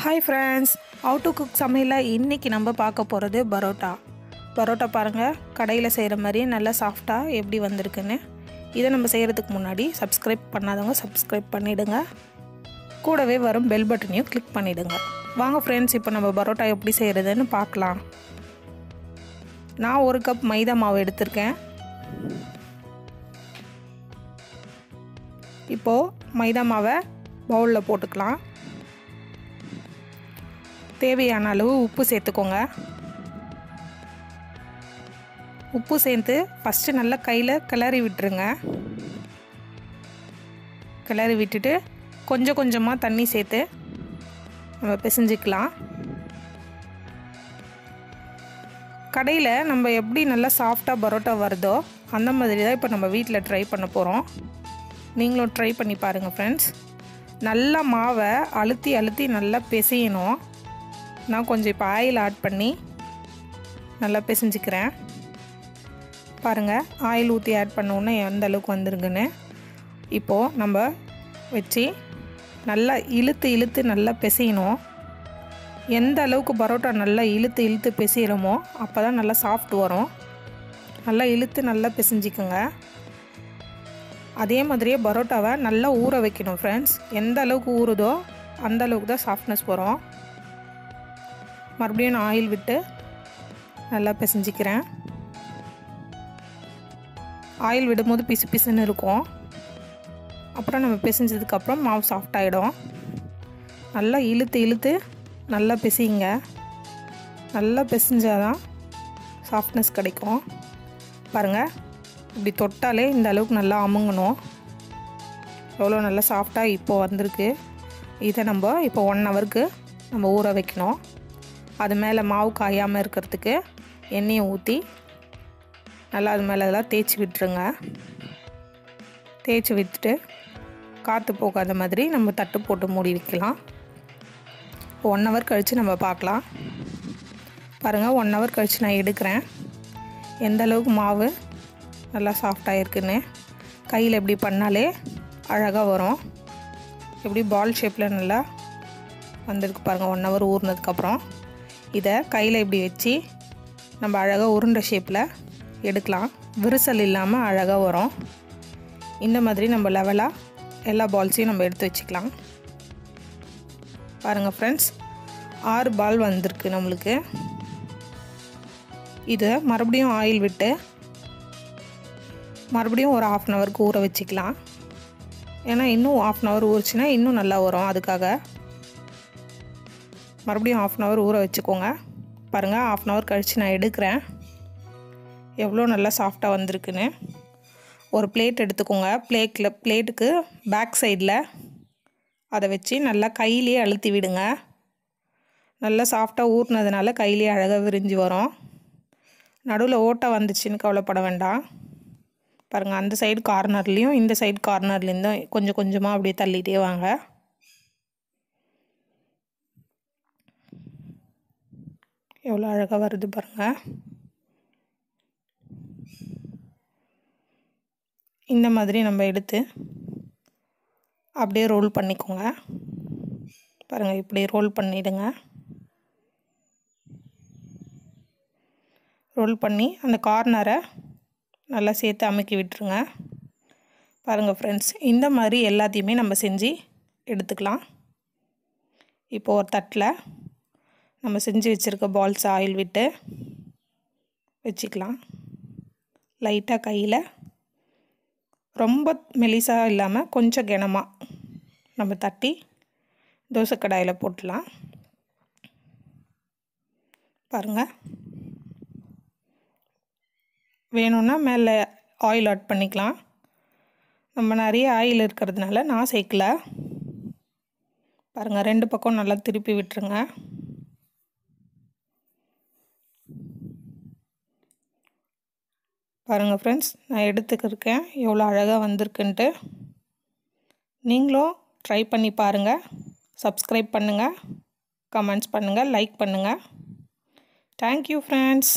Hi friends, how to cook samayal இன்னைக்கு நம்ம பார்க்க போறது பரோட்டா. பரோட்டா பாருங்க, கடையில செய்யற மாதிரி நல்ல சாஃப்ட்டா எப்படி வந்திருக்குன்னு. இதை நம்ம செய்யறதுக்கு முன்னாடி Subscribe பண்ணாதவங்க Subscribe பண்ணிடுங்க. கூடவே வரும் பெல் பட்டனையும் கிளிக் பண்ணிடுங்க. வாங்க friends, இப்போ நம்ம பரோட்டா எப்படி செய்யறதுன்னு பார்க்கலாம். நான் 1 கப் மைதா மாவு எடுத்துர்க்கேன். இப்போ மைதா மாவை பவுல்ல போட்டுக்கலாம். தேவையான அளவு உப்பு சேர்த்துக்கோங்க. உப்பு சேர்த்து ஃபர்ஸ்ட் நல்லா கையில கிளறி விட்டுருங்க. கிளறி விட்டுட்டு கொஞ்சம் கொஞ்சமா தண்ணி சேர்த்து நம்ம பிசைஞ்சிக்கலாம். கடையில் நம்ம எப்படி நல்லா சாஃப்ட்டா பரோட்டா வருதோ அந்த மாதிரி தான் இப்போ நம்ம வீட்டில் ட்ரை பண்ண போகிறோம். நீங்களும் ட்ரை பண்ணி பாருங்கள் ஃப்ரெண்ட்ஸ். நல்லா மாவை அழுத்தி நல்லா பிசையணும். நான் கொஞ்சம் இப்போ ஆயில் ஆட் பண்ணி நல்லா பிசைஞ்சிக்கிறேன். பாருங்கள், ஆயில் ஊற்றி ஆட் பண்ணோன்னே எந்த அளவுக்கு வந்துருக்குன்னு. இப்போது நம்ம வச்சு நல்லா இழுத்து நல்லா பிசையணும். எந்த அளவுக்கு பரோட்டா நல்லா இழுத்து பிசைகிறோமோ அப்போ தான் நல்லா சாஃப்ட் வரும். நல்லா இழுத்து நல்லா பிசைஞ்சிக்கோங்க. அதே மாதிரியே பரோட்டாவை நல்லா ஊற வைக்கணும் ஃப்ரெண்ட்ஸ். எந்த அளவுக்கு ஊறுதோ அந்த அளவுக்கு தான் சாஃப்ட்னஸ் வரும். மறுபடியும் நான் ஆயில் விட்டு நல்லா பிசைஞ்சிக்கிறேன். ஆயில் விடும்போது பிசுன்னு இருக்கும். அப்புறம் நம்ம பிசைஞ்சதுக்கப்புறம் மாவு சாஃப்ட் ஆகிடும். நல்லா இழுத்து நல்லா பிசைங்க. நல்லா பிசைஞ்சாதான் சாஃப்ட்னஸ் கிடைக்கும். பாருங்கள், இப்படி தொட்டாலே இந்த அளவுக்கு நல்லா அமுங்கணும். எவ்வளோ நல்லா சாஃப்டாக இப்போது வந்திருக்கு. இதை நம்ம இப்போ 1 ஹவருக்கு நம்ம ஊற வைக்கணும். அது மேலே மாவு காயாமல் இருக்கிறதுக்கு எண்ணெயை ஊற்றி நல்லா அது மேலே எல்லாம் தேய்ச்சி விட்டுருங்க. தேய்ச்சி விட்டுட்டு காற்று போகாத மாதிரி நம்ம தட்டு போட்டு மூடி வைக்கலாம். 1 ஹவர் கழித்து நம்ம பார்க்கலாம். பாருங்கள், 1 ஹவர் கழித்து நான் எடுக்கிறேன். எந்த அளவுக்கு மாவு நல்லா சாஃப்டாக இருக்குன்னு. கையில் எப்படி பண்ணாலே அழகாக வரும். எப்படி பால் ஷேப்பில் நல்லா வந்திருக்கு பாருங்கள். 1 ஹவர் ஊறினதுக்கப்புறம் இதை கையில் இப்படி வச்சு நம்ம அழகாக உருண்டை ஷேப்பில் எடுக்கலாம். விரிசல் இல்லாமல் அழகாக வரும். இந்த மாதிரி நம்ம லெவலாக எல்லா பால்ஸையும் நம்ம எடுத்து வச்சுக்கலாம். பாருங்கள் ஃப்ரெண்ட்ஸ், 6 பால் வந்திருக்கு நம்மளுக்கு. இதை மறுபடியும் ஆயில் விட்டு மறுபடியும் ஒரு 1/2 ஹவருக்கு ஊற வச்சுக்கலாம். ஏன்னா இன்னும் 1/2 ஹவர் ஊறிச்சுன்னா இன்னும் நல்லா வரும். அதுக்காக மறுபடியும் 1/2 ஹவர் ஊற வச்சுக்கோங்க. பாருங்கள், 1/2 ஹவர் கழித்து நான் எடுக்கிறேன். எவ்வளோ நல்லா சாஃப்டாக வந்திருக்குன்னு. ஒரு பிளேட் எடுத்துக்கோங்க. பிளேட்டுக்கு பேக் சைடில் அதை வச்சு நல்லா கையிலேயே அழுத்தி விடுங்க. நல்லா சாஃப்டாக ஊறினதுனால கையிலேயே அழகாக விரிஞ்சு வரும். நடுவில் ஓட்டை வந்துச்சுன்னு கவலைப்பட வேண்டாம். பாருங்கள், அந்த சைடு கார்னர்லேயும் இந்த சைடு கார்னர்லேருந்தும் கொஞ்சம் கொஞ்சமாக அப்படியே தள்ளிகிட்டே வாங்க. எவ்வளோ அழகாக வருது பாருங்கள். இந்த மாதிரி நம்ம எடுத்து அப்படியே ரோல் பண்ணிக்கோங்க. பாருங்கள், இப்படி ரோல் பண்ணிவிடுங்க. ரோல் பண்ணி அந்த கார்னரை நல்லா சேர்த்து அமுக்கி விட்டுருங்க. பாருங்கள் ஃப்ரெண்ட்ஸ், இந்த மாதிரி எல்லாத்தையுமே நம்ம செஞ்சு எடுத்துக்கலாம். இப்போது ஒரு தட்டில் நம்ம செஞ்சு வச்சுருக்க பால்ஸ் ஆயில் விட்டு வச்சுக்கலாம். லைட்டாக கையில் ரொம்ப மெலிசாக இல்லாமல் கொஞ்சம் கனமாக நம்ம தட்டி தோசை கடாயில் போட்டுடலாம். பாருங்கள், வேணும்னா மேலே ஆயில் ஆட் பண்ணிக்கலாம். நம்ம நிறைய ஆயில் இருக்கிறதுனால நான் சேர்க்கல. பாருங்கள், 2 பக்கம் நல்லா திருப்பி விட்டுருங்க. பாருங்கள் ஃப்ரெண்ட்ஸ், நான் எடுத்துக்கிருக்கேன் எவ்வளோ அழகாக வந்திருக்குன்ட்டு. நீங்களும் ட்ரை பண்ணி பாருங்கள். சப்ஸ்கிரைப் பண்ணுங்கள், கமெண்ட்ஸ் பண்ணுங்கள், லைக் பண்ணுங்கள். Thank you friends.